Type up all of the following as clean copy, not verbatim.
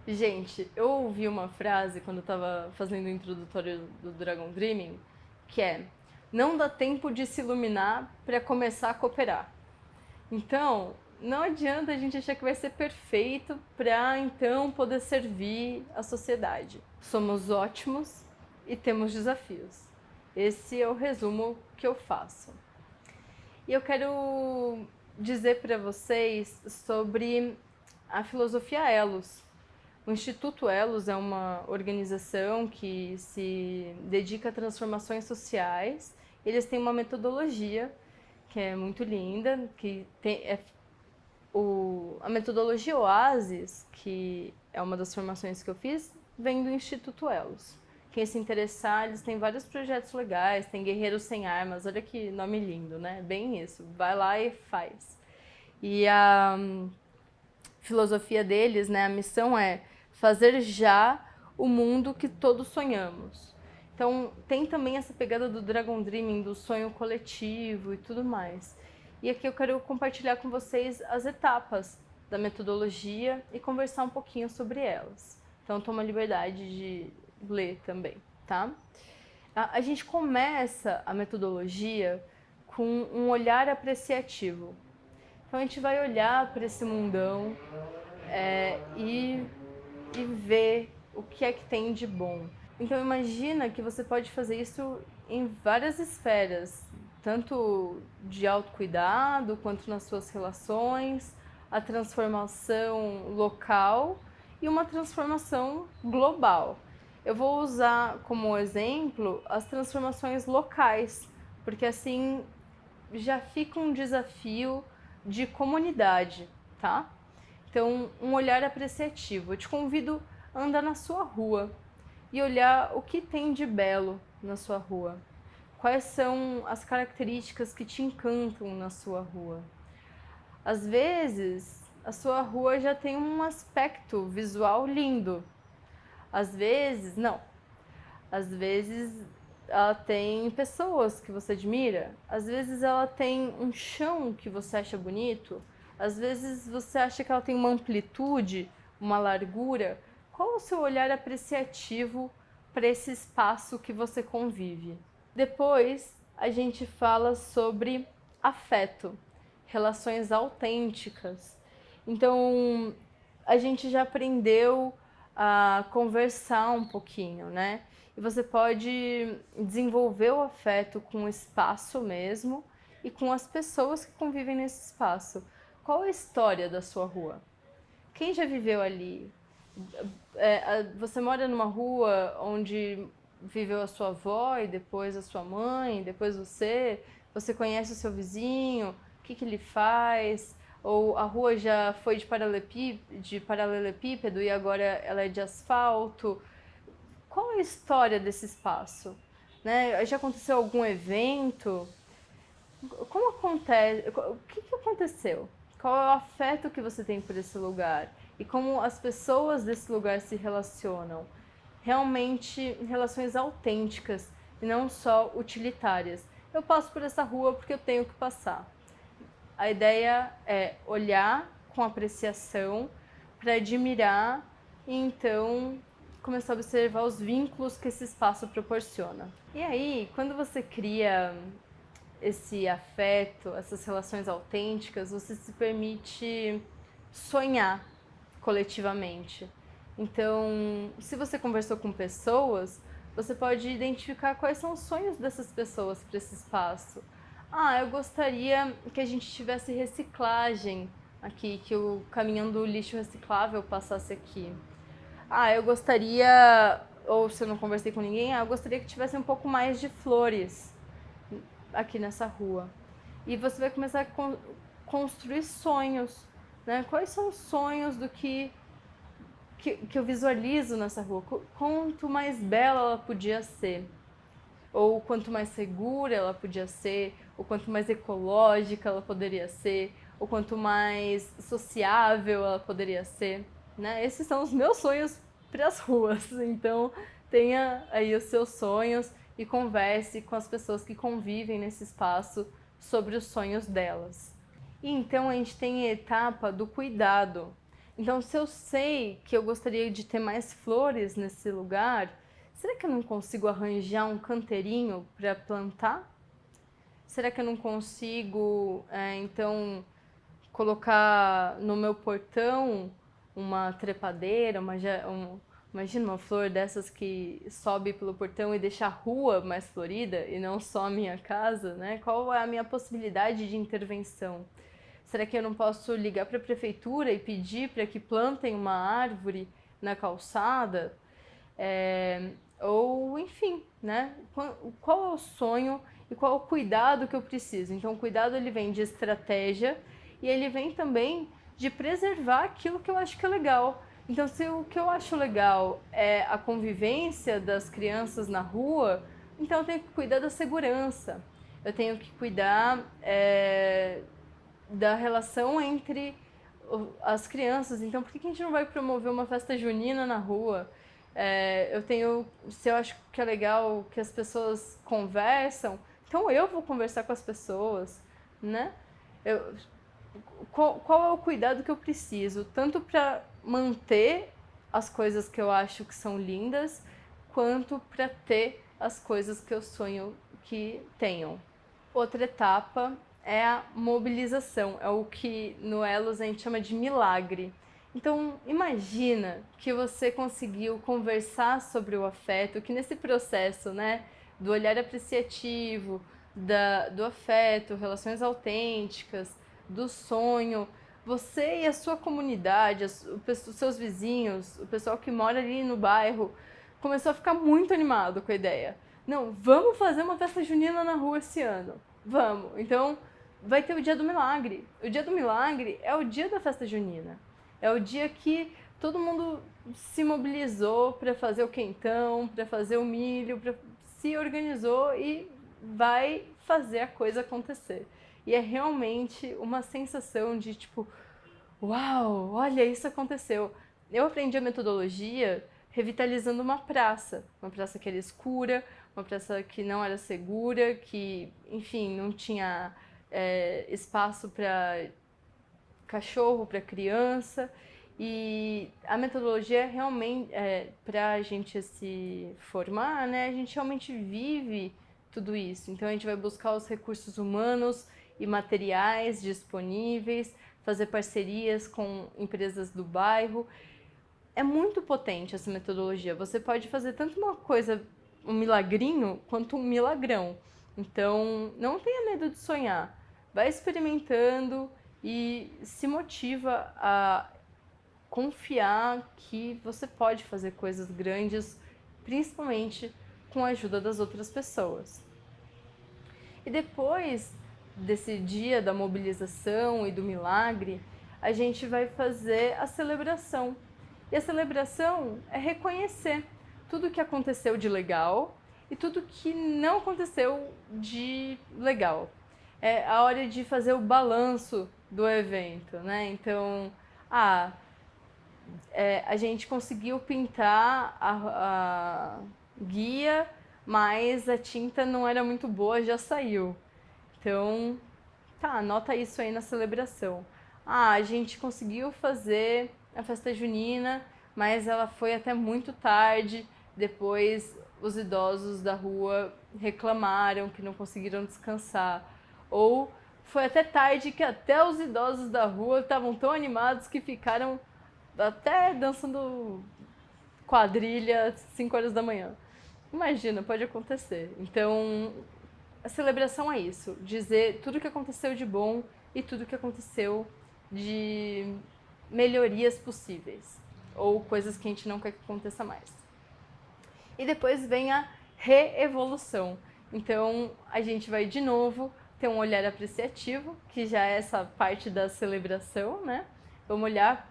Gente, eu ouvi uma frase quando eu tava fazendo o introdutório do Dragon Dreaming, que é: não dá tempo de se iluminar para começar a cooperar. Então, não adianta a gente achar que vai ser perfeito para então poder servir a sociedade. Somos ótimos e temos desafios. Esse é o resumo que eu faço. E eu quero dizer para vocês sobre a filosofia Elos. O Instituto Elos é uma organização que se dedica a transformações sociais. Eles têm uma metodologia que é muito linda, a metodologia Oasis, que é uma das formações que eu fiz, vem do Instituto Elos. Quem se interessar, eles têm vários projetos legais, tem Guerreiros Sem Armas, olha que nome lindo, né? Bem isso, vai lá e faz. E a filosofia deles, né, a missão é fazer já o mundo que todos sonhamos. Então, tem também essa pegada do Dragon Dreaming, do sonho coletivo e tudo mais. E aqui eu quero compartilhar com vocês as etapas da metodologia e conversar um pouquinho sobre elas. Então, toma a liberdade de ler também, tá? A gente começa a metodologia com um olhar apreciativo. Então, a gente vai olhar para esse mundão e ver o que é que tem de bom. Então imagina que você pode fazer isso em várias esferas, tanto de autocuidado quanto nas suas relações, a transformação local e uma transformação global. Eu vou usar como exemplo as transformações locais, porque assim já fica um desafio de comunidade, tá? Então, um olhar apreciativo. Eu te convido a andar na sua rua e olhar o que tem de belo na sua rua. Quais são as características que te encantam na sua rua? Às vezes, a sua rua já tem um aspecto visual lindo. Às vezes, não. Às vezes, ela tem pessoas que você admira. Às vezes, ela tem um chão que você acha bonito. Às vezes você acha que ela tem uma amplitude, uma largura. Qual o seu olhar apreciativo para esse espaço que você convive? Depois a gente fala sobre afeto, relações autênticas. Então a gente já aprendeu a conversar um pouquinho, né? E você pode desenvolver o afeto com o espaço mesmo e com as pessoas que convivem nesse espaço. Qual a história da sua rua? Quem já viveu ali? Você mora numa rua onde viveu a sua avó e depois a sua mãe, depois você? Você conhece o seu vizinho? O que, que ele faz? Ou a rua já foi de paralelepípedo e agora ela é de asfalto? Qual é a história desse espaço? Né? Já aconteceu algum evento? Como acontece? O que, que aconteceu? Qual é o afeto que você tem por esse lugar? E como as pessoas desse lugar se relacionam? Realmente relações autênticas e não só utilitárias. Eu passo por essa rua porque eu tenho que passar. A ideia é olhar com apreciação para admirar e então começar a observar os vínculos que esse espaço proporciona. E aí, quando você cria esse afeto, essas relações autênticas, você se permite sonhar coletivamente. Então, se você conversou com pessoas, você pode identificar quais são os sonhos dessas pessoas para esse espaço. Ah, eu gostaria que a gente tivesse reciclagem aqui, que o caminhão do lixo reciclável passasse aqui. Ah, eu gostaria, ou se eu não conversei com ninguém, eu gostaria que tivesse um pouco mais de flores aqui nessa rua. E você vai começar a construir sonhos, né? Quais são os sonhos do que eu visualizo nessa rua? Quanto mais bela ela podia ser, ou quanto mais segura ela podia ser, ou quanto mais ecológica ela poderia ser, ou quanto mais sociável ela poderia ser, né? Esses são os meus sonhos para as ruas. Então, tenha aí os seus sonhos e converse com as pessoas que convivem nesse espaço sobre os sonhos delas. E então a gente tem a etapa do cuidado. Então, se eu sei que eu gostaria de ter mais flores nesse lugar, será que eu não consigo arranjar um canteirinho para plantar? Será que eu não consigo, então, colocar no meu portão uma trepadeira, imagina uma flor dessas que sobe pelo portão e deixa a rua mais florida e não só a minha casa, né? Qual é a minha possibilidade de intervenção? Será que eu não posso ligar para a prefeitura e pedir para que plantem uma árvore na calçada? Ou, enfim, né? Qual é o sonho e qual é o cuidado que eu preciso? Então, o cuidado ele vem de estratégia e ele vem também de preservar aquilo que eu acho que é legal. Então, se o que eu acho legal é a convivência das crianças na rua, então eu tenho que cuidar da segurança. Eu tenho que cuidar da relação entre as crianças. Então, por que a gente não vai promover uma festa junina na rua? Se eu acho que é legal que as pessoas conversam, então eu vou conversar com as pessoas, né? Qual é o cuidado que eu preciso? Tanto para manter as coisas que eu acho que são lindas, quanto para ter as coisas que eu sonho que tenham. Outra etapa é a mobilização, é o que no Elos a gente chama de milagre. Então, imagina que você conseguiu conversar sobre o afeto, que nesse processo, né, do olhar apreciativo, do afeto, relações autênticas, do sonho, você e a sua comunidade, os seus vizinhos, o pessoal que mora ali no bairro, começou a ficar muito animado com a ideia. Não, vamos fazer uma festa junina na rua esse ano. Vamos. Então, vai ter o Dia do Milagre. O Dia do Milagre é o dia da festa junina. É o dia que todo mundo se mobilizou para fazer o quentão, para fazer o milho, se organizou e vai fazer a coisa acontecer. E é realmente uma sensação de tipo, uau, olha, isso aconteceu. Eu aprendi a metodologia revitalizando uma praça que era escura, uma praça que não era segura, que, enfim, não tinha espaço para cachorro, para criança. E a metodologia realmente, para a gente se formar, né, a gente realmente vive tudo isso. Então a gente vai buscar os recursos humanos e materiais disponíveis, fazer parcerias com empresas do bairro. É muito potente essa metodologia. Você pode fazer tanto uma coisa, um milagrinho, quanto um milagrão. Então, não tenha medo de sonhar. Vai experimentando e se motiva a confiar que você pode fazer coisas grandes, principalmente com a ajuda das outras pessoas. E depois desse dia da mobilização e do milagre, a gente vai fazer a celebração. E a celebração é reconhecer tudo que aconteceu de legal e tudo que não aconteceu de legal. É a hora de fazer o balanço do evento, né? Então, a gente conseguiu pintar a guia, mas a tinta não era muito boa, já saiu. Então, anota isso aí na celebração. A gente conseguiu fazer a festa junina, mas ela foi até muito tarde. Depois, os idosos da rua reclamaram que não conseguiram descansar. Ou foi até tarde que até os idosos da rua estavam tão animados que ficaram até dançando quadrilha às 5 horas da manhã. Imagina, pode acontecer. Então, a celebração é isso, dizer tudo o que aconteceu de bom e tudo o que aconteceu de melhorias possíveis, ou coisas que a gente não quer que aconteça mais. E depois vem a reevolução. Então, a gente vai de novo ter um olhar apreciativo, que já é essa parte da celebração, né? Vamos olhar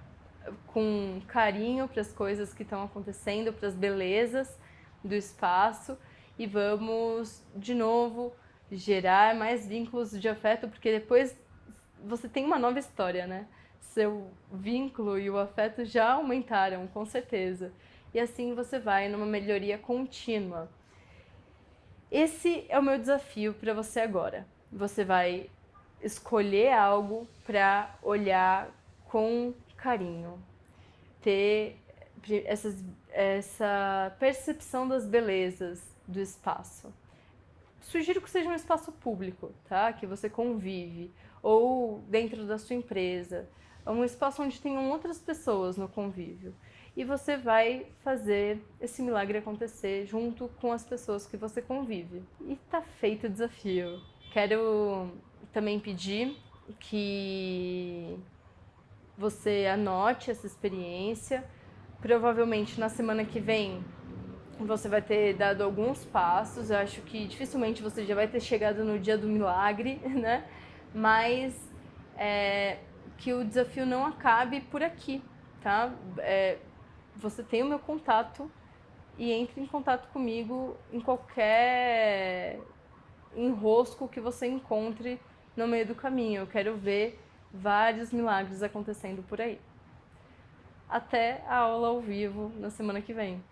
com carinho para as coisas que estão acontecendo, para as belezas do espaço, e vamos de novo gerar mais vínculos de afeto, porque depois você tem uma nova história, né? Seu vínculo e o afeto já aumentaram, com certeza. E assim você vai numa melhoria contínua. Esse é o meu desafio para você agora. Você vai escolher algo para olhar com carinho. ter essa percepção das belezas do espaço. Sugiro que seja um espaço público, tá? Que você convive, ou dentro da sua empresa, um espaço onde tenham outras pessoas no convívio. E você vai fazer esse milagre acontecer junto com as pessoas que você convive. E tá feito o desafio. Quero também pedir que você anote essa experiência. Provavelmente na semana que vem você vai ter dado alguns passos. Eu acho que dificilmente você já vai ter chegado no dia do milagre, né? Mas que o desafio não acabe por aqui, tá? Você tem o meu contato e entre em contato comigo em qualquer enrosco que você encontre no meio do caminho. Eu quero ver vários milagres acontecendo por aí. Até a aula ao vivo na semana que vem.